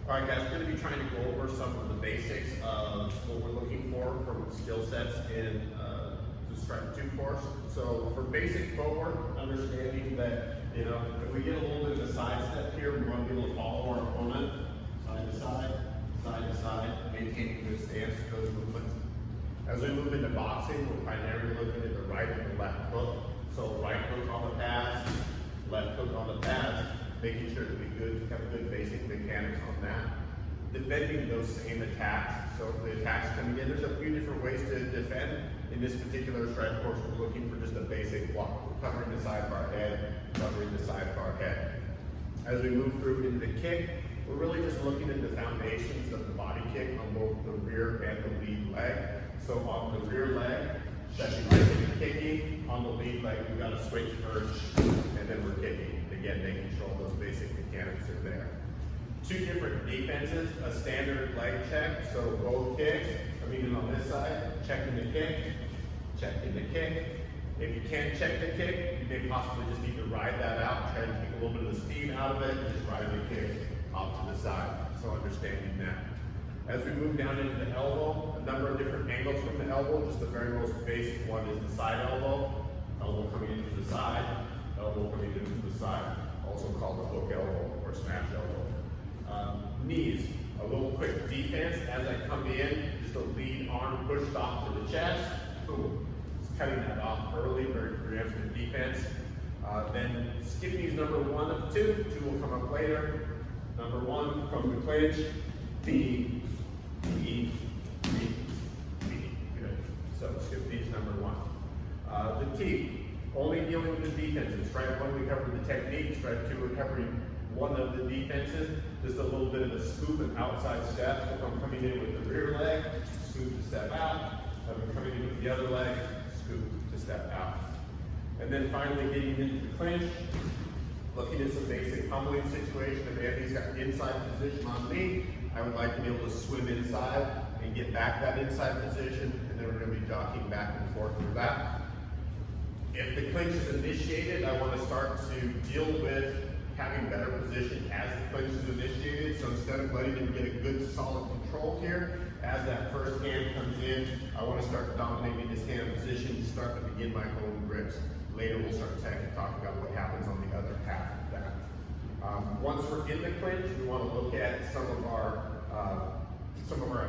All right, guys, we're going to be trying to go over some of the basics of what we're looking for from skill sets in the Stripe 2 course. So for basic footwork, understanding that, if we get a little bit of a side step here, we want to be able to follow our opponent side to side, maintaining good stance, those movements. As we move into boxing, we're primarily looking at the right and the left hook. So right hook on the pads, left hook on the pads, making sure that we have good basic mechanics on that. Defending those same attacks. So if the attack's coming in, there's a few different ways to defend. In this particular Stripe course, we're looking for just a basic block. We're covering the side of our head, covering the side of our head. As we move through into the kick, we're really just looking at the foundations of the body kick on both the rear and the lead leg. So on the rear leg, stepping right into kicking. On the lead leg, we've got to switch first, and then we're kicking. Again, making sure all those basic mechanics are there. Two different defenses, a standard leg check, so both kicks, coming in on this side, checking the kick, checking the kick. If you can't check the kick, you may possibly just need to ride that out, try to take a little bit of the steam out of it, and just ride the kick off to the side. So understanding that. As we move down into the elbow, a number of different angles from the elbow, just the very most basic one is the side elbow. Elbow coming into the side, elbow coming into the side, also called the hook elbow or smash elbow. Knees, a little quick defense as I come in, just a lead arm pushed off to the chest, boom. Just cutting that off early, very preemptive defense. Then skip knees number 1 of 2, 2 will come up later. Number 1 from the clinch, B, B, B, B, good. So skip knees number 1. The T, only dealing with the defenses. Stripe 1, we covered the technique. Stripe 2, we're covering one of the defenses. Just a little bit of a scoop and outside step. So if I'm coming in with the rear leg, scoop to step out. If I'm coming in with the other leg, scoop to step out. And then finally getting into the clinch, looking at some basic humbling situation. If Andy's got inside position on me, I would like to be able to swim inside and get back that inside position, and then we're going to be jockeying back and forth through that. If the clinch is initiated, I want to start to deal with having better position as the clinch is initiated. So instead of letting him get a good solid control here, as that first hand comes in, I want to start dominating his hand position to start to begin my own grips. Later we'll start to talk about what happens on the other half of that. Once we're in the clinch, we want to look at some of our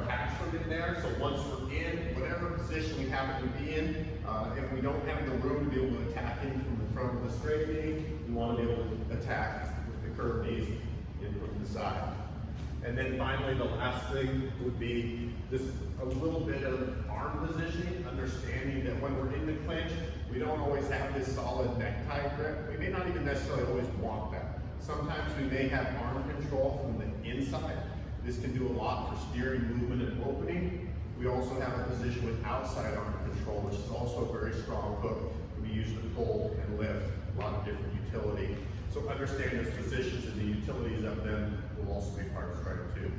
attacks from in there. So once we're in, whatever position we happen to be in, if we don't have the room to be able to attack in from the front of the straight knee, we want to be able to attack with the curved knees in from the side. And then finally, the last thing would be just a little bit of arm positioning, understanding that when we're in the clinch, we don't always have this solid necktie grip. We may not even necessarily always want that. Sometimes we may have arm control from the inside. This can do a lot for steering, movement, and opening. We also have a position with outside arm control, which is also a very strong hook. Can be used to pull and lift, a lot of different utility. So understanding those positions and the utilities of them will also be part of Stripe 2.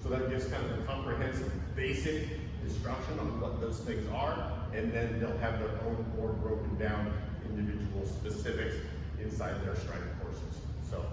So that gives kind of a comprehensive basic instruction on what those things are, and then they'll have their own board broken down individual specifics inside their Stripe courses. So